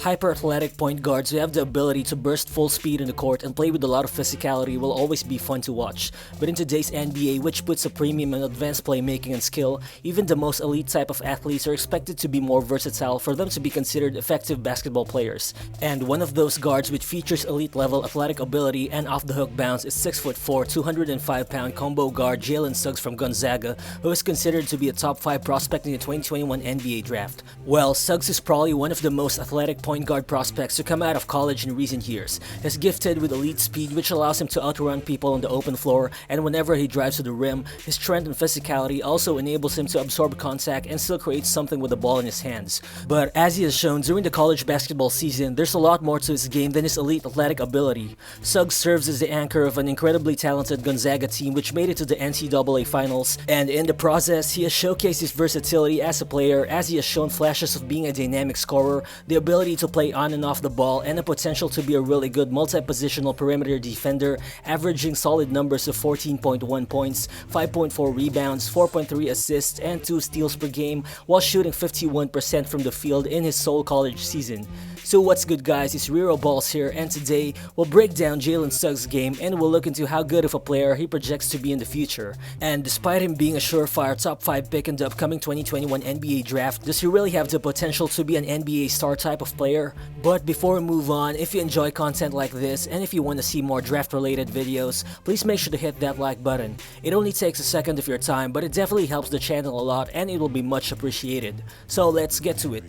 Hyper-athletic point guards who have the ability to burst full speed in the court and play with a lot of physicality will always be fun to watch. But in today's NBA, which puts a premium on advanced playmaking and skill, even the most elite type of athletes are expected to be more versatile for them to be considered effective basketball players. And one of those guards which features elite-level athletic ability and off-the-hook bounce is 6'4", 205-pound combo guard Jalen Suggs from Gonzaga, who is considered to be a top 5 prospect in the 2021 NBA draft. Well, Suggs is probably one of the most athletic point guard prospects to come out of college in recent years. He's gifted with elite speed which allows him to outrun people on the open floor, and whenever he drives to the rim, his strength and physicality also enables him to absorb contact and still create something with the ball in his hands. But as he has shown during the college basketball season, there's a lot more to his game than his elite athletic ability. Suggs serves as the anchor of an incredibly talented Gonzaga team which made it to the NCAA finals, and in the process, he has showcased his versatility as a player as he has shown flashes of being a dynamic scorer, the ability to play on and off the ball, and the potential to be a really good multi-positional perimeter defender, averaging solid numbers of 14.1 points, 5.4 rebounds, 4.3 assists, and 2 steals per game while shooting 51% from the field in his sole college season. So what's good guys, it's Rero Balls here, and today we'll break down Jalen Suggs' game and we'll look into how good of a player he projects to be in the future. And despite him being a surefire top 5 pick in the upcoming 2021 NBA draft, does he really have the potential to be an NBA star type of player? But before we move on, if you enjoy content like this and if you want to see more draft related videos, please make sure to hit that like button. It only takes a second of your time, but it definitely helps the channel a lot and it will be much appreciated. So let's get to it.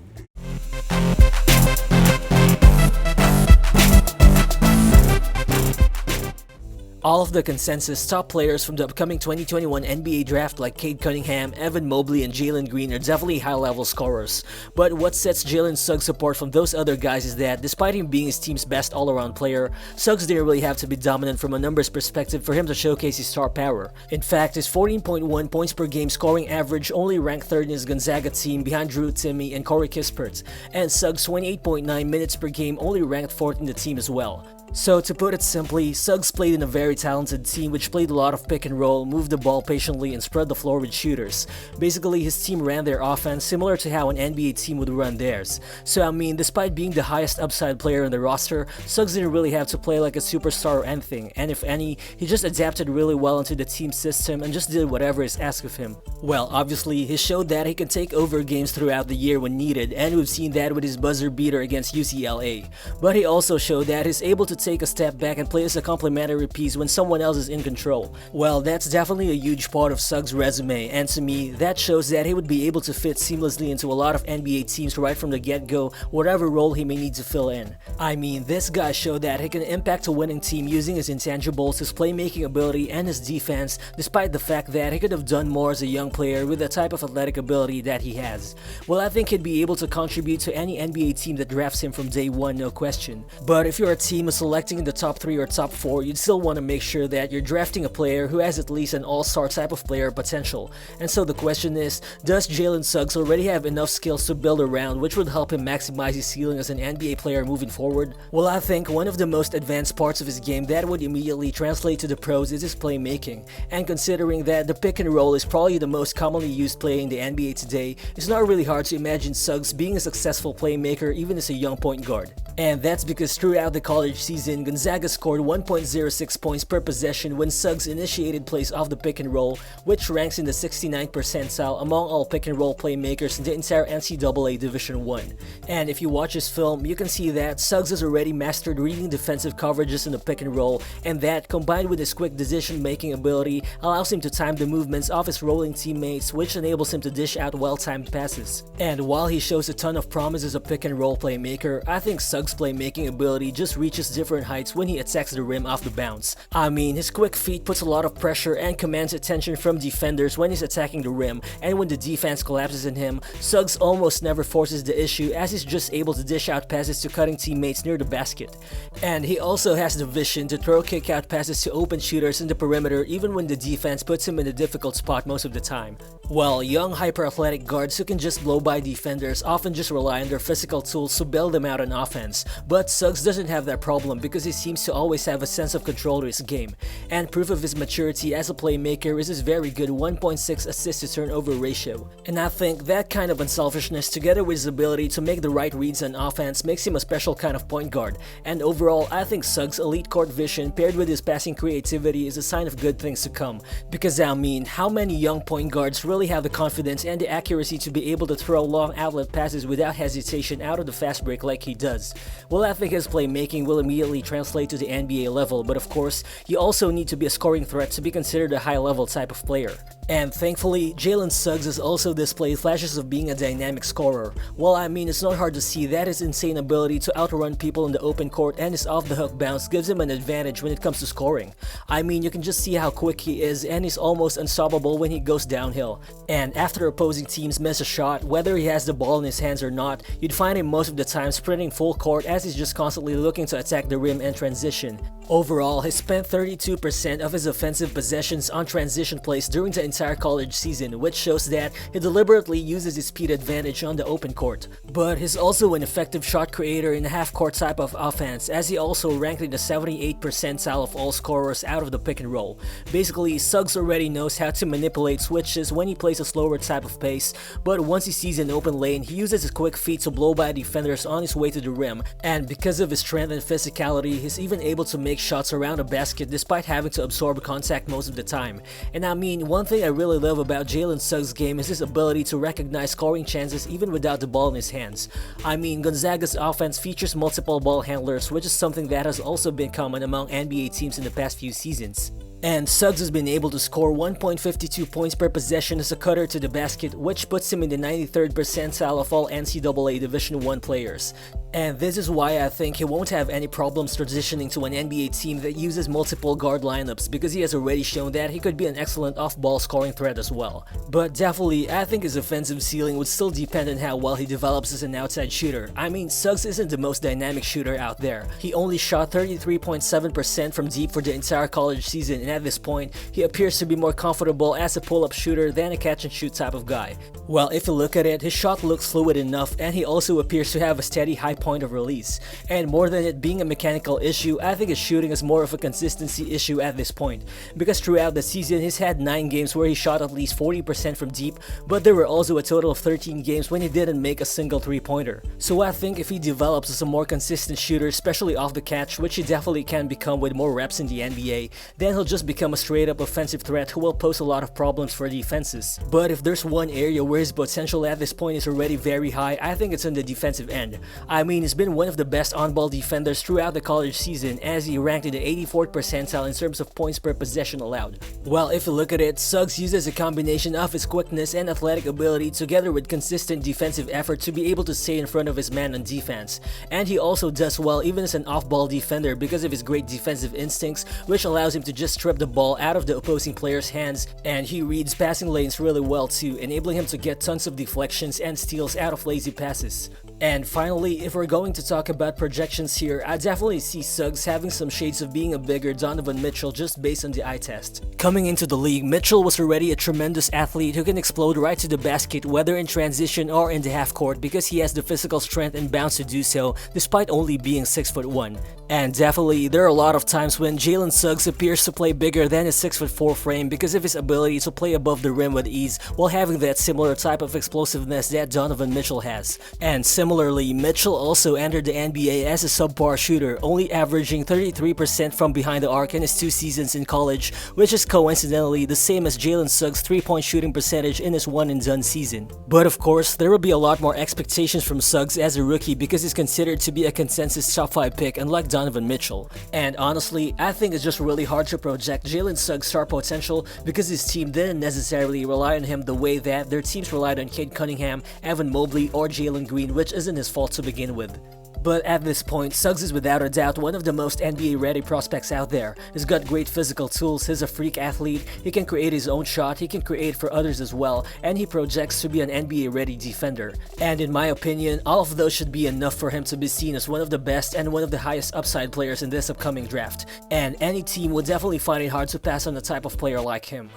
All of the consensus top players from the upcoming 2021 NBA draft like Cade Cunningham, Evan Mobley, and Jalen Green are definitely high-level scorers. But what sets Jalen Suggs apart from those other guys is that despite him being his team's best all-around player, Suggs didn't really have to be dominant from a numbers perspective for him to showcase his star power. In fact, his 14.1 points per game scoring average only ranked 3rd in his Gonzaga team behind Timme and Kispert, and Suggs' 28.9 minutes per game only ranked 4th in the team as well. So to put it simply, Suggs played in a very talented team which played a lot of pick and roll, moved the ball patiently, and spread the floor with shooters. Basically, his team ran their offense similar to how an NBA team would run theirs. So I mean, despite being the highest upside player in the roster, Suggs didn't really have to play like a superstar or anything, and if any, he just adapted really well into the team system and just did whatever is asked of him. Well, obviously, he showed that he can take over games throughout the year when needed, and we've seen that with his buzzer beater against UCLA. But he also showed that he's able to take a step back and play as a complementary piece when someone else is in control. Well, that's definitely a huge part of Suggs' resume, and to me, that shows that he would be able to fit seamlessly into a lot of NBA teams right from the get-go, whatever role he may need to fill in. I mean, this guy showed that he can impact a winning team using his intangibles, his playmaking ability, and his defense, despite the fact that he could have done more as a young player with the type of athletic ability that he has. Well, I think he'd be able to contribute to any NBA team that drafts him from day one, no question. But if you're a team selecting in the top 3 or top 4, you'd still want to make sure that you're drafting a player who has at least an all-star type of player potential. And so the question is, does Jalen Suggs already have enough skills to build around which would help him maximize his ceiling as an NBA player moving forward? Well, I think one of the most advanced parts of his game that would immediately translate to the pros is his playmaking. And considering that the pick and roll is probably the most commonly used play in the NBA today, it's not really hard to imagine Suggs being a successful playmaker even as a young point guard. And that's because throughout the college season, Gonzaga scored 1.06 points per possession when Suggs initiated plays off the pick and roll, which ranks in the 69th percentile among all pick and roll playmakers in the entire NCAA Division 1. And if you watch his film, you can see that Suggs has already mastered reading defensive coverages in the pick and roll, and that, combined with his quick decision-making ability, allows him to time the movements of his rolling teammates, which enables him to dish out well-timed passes. And while he shows a ton of promise as a pick and roll playmaker, I think Suggs' playmaking ability just reaches different heights when he attacks the rim off the bounce. I mean, his quick feet puts a lot of pressure and commands attention from defenders when he's attacking the rim, and when the defense collapses on him, Suggs almost never forces the issue as he's just able to dish out passes to cutting teammates near the basket. And he also has the vision to throw kick-out passes to open shooters in the perimeter even when the defense puts him in a difficult spot most of the time. Well, young hyper-athletic guards who can just blow by defenders often just rely on their physical tools to bail them out on offense, but Suggs doesn't have that problem because he seems to always have a sense of control to his game, and proof of his maturity as a playmaker is his very good 1.6 assist to turnover ratio. And I think that kind of unselfishness together with his ability to make the right reads on offense makes him a special kind of point guard, and overall I think Suggs' elite court vision paired with his passing creativity is a sign of good things to come, because I mean, how many young point guards really have the confidence and the accuracy to be able to throw long outlet passes without hesitation out of the fast break like he does? Well, I think his playmaking will immediately translate to the NBA level, but of course, you also need to be a scoring threat to be considered a high-level type of player. And thankfully, Jalen Suggs has also displayed flashes of being a dynamic scorer. Well, I mean, it's not hard to see that his insane ability to outrun people in the open court and his off-the-hook bounce gives him an advantage when it comes to scoring. I mean, you can just see how quick he is, and he's almost unstoppable when he goes downhill. And after opposing teams miss a shot, whether he has the ball in his hands or not, you'd find him most of the time sprinting full court as he's just constantly looking to attack the rim and transition. Overall, he spent 32% of his offensive possessions on transition plays during the entire college season, which shows that he deliberately uses his speed advantage on the open court. But he's also an effective shot creator in a half-court type of offense, as he also ranked in the 78th percentile of all scorers out of the pick and roll. Basically, Suggs already knows how to manipulate switches when he plays a slower type of pace, but once he sees an open lane, he uses his quick feet to blow by defenders on his way to the rim, and because of his strength and physicality, he's even able to make shots around the basket despite having to absorb contact most of the time. And I mean, one thing I really love about Jalen Suggs' game is his ability to recognize scoring chances even without the ball in his hands. I mean, Gonzaga's offense features multiple ball handlers, which is something that has also been common among NBA teams in the past few seasons. And Suggs has been able to score 1.52 points per possession as a cutter to the basket, which puts him in the 93rd percentile of all NCAA Division I players. And this is why I think he won't have any problems transitioning to an NBA team that uses multiple guard lineups, because he has already shown that he could be an excellent off-ball scoring threat as well. But definitely, I think his offensive ceiling would still depend on how well he develops as an outside shooter. I mean, Suggs isn't the most dynamic shooter out there. He only shot 33.7% from deep for the entire college season, and at this point, he appears to be more comfortable as a pull-up shooter than a catch-and-shoot type of guy. Well, if you look at it, his shot looks fluid enough, and he also appears to have a steady high point of release. And more than it being a mechanical issue, I think his shooting is more of a consistency issue at this point, because throughout the season he's had 9 games where he shot at least 40% from deep, but there were also a total of 13 games when he didn't make a single 3-pointer. So I think if he develops as a more consistent shooter, especially off the catch, which he definitely can become with more reps in the NBA, then he'll just become a straight up offensive threat who will pose a lot of problems for defenses. But if there's one area where his potential at this point is already very high, I think it's on the defensive end. I mean, he's been one of the best on-ball defenders throughout the college season, as he ranked in the 84th percentile in terms of points per possession allowed. Well, if you look at it, Suggs uses a combination of his quickness and athletic ability together with consistent defensive effort to be able to stay in front of his man on defense. And he also does well even as an off-ball defender because of his great defensive instincts, which allows him to just strip the ball out of the opposing player's hands, and he reads passing lanes really well too, enabling him to get tons of deflections and steals out of lazy passes. And finally, if we're going to talk about projections here, I definitely see Suggs having some shades of being a bigger Donovan Mitchell just based on the eye test. Coming into the league, Mitchell was already a tremendous athlete who can explode right to the basket whether in transition or in the half court because he has the physical strength and bounce to do so despite only being 6'1". And definitely, there are a lot of times when Jalen Suggs appears to play bigger than his 6'4" frame because of his ability to play above the rim with ease while having that similar type of explosiveness that Donovan Mitchell has. And similarly, Mitchell also entered the NBA as a subpar shooter, only averaging 33% from behind the arc in his 2 seasons in college, which is coincidentally the same as Jalen Suggs' 3-point shooting percentage in his one-and-done season. But of course, there will be a lot more expectations from Suggs as a rookie because he's considered to be a consensus top 5 pick unlike Donovan Mitchell. And honestly, I think it's just really hard to project Jalen Suggs' star potential because his team didn't necessarily rely on him the way that their teams relied on Cade Cunningham, Evan Mobley, or Jalen Green, which isn't his fault to begin with. But at this point, Suggs is without a doubt one of the most NBA-ready prospects out there. He's got great physical tools, he's a freak athlete, he can create his own shot, he can create for others as well, and he projects to be an NBA-ready defender. And in my opinion, all of those should be enough for him to be seen as one of the best and one of the highest upside players in this upcoming draft. And any team would definitely find it hard to pass on a type of player like him.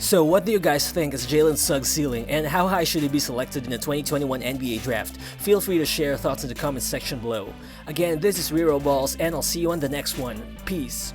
So what do you guys think is Jalen Suggs' ceiling, and how high should he be selected in the 2021 NBA Draft? Feel free to share your thoughts in the comments section below. Again, this is Rero Balls, and I'll see you on the next one. Peace.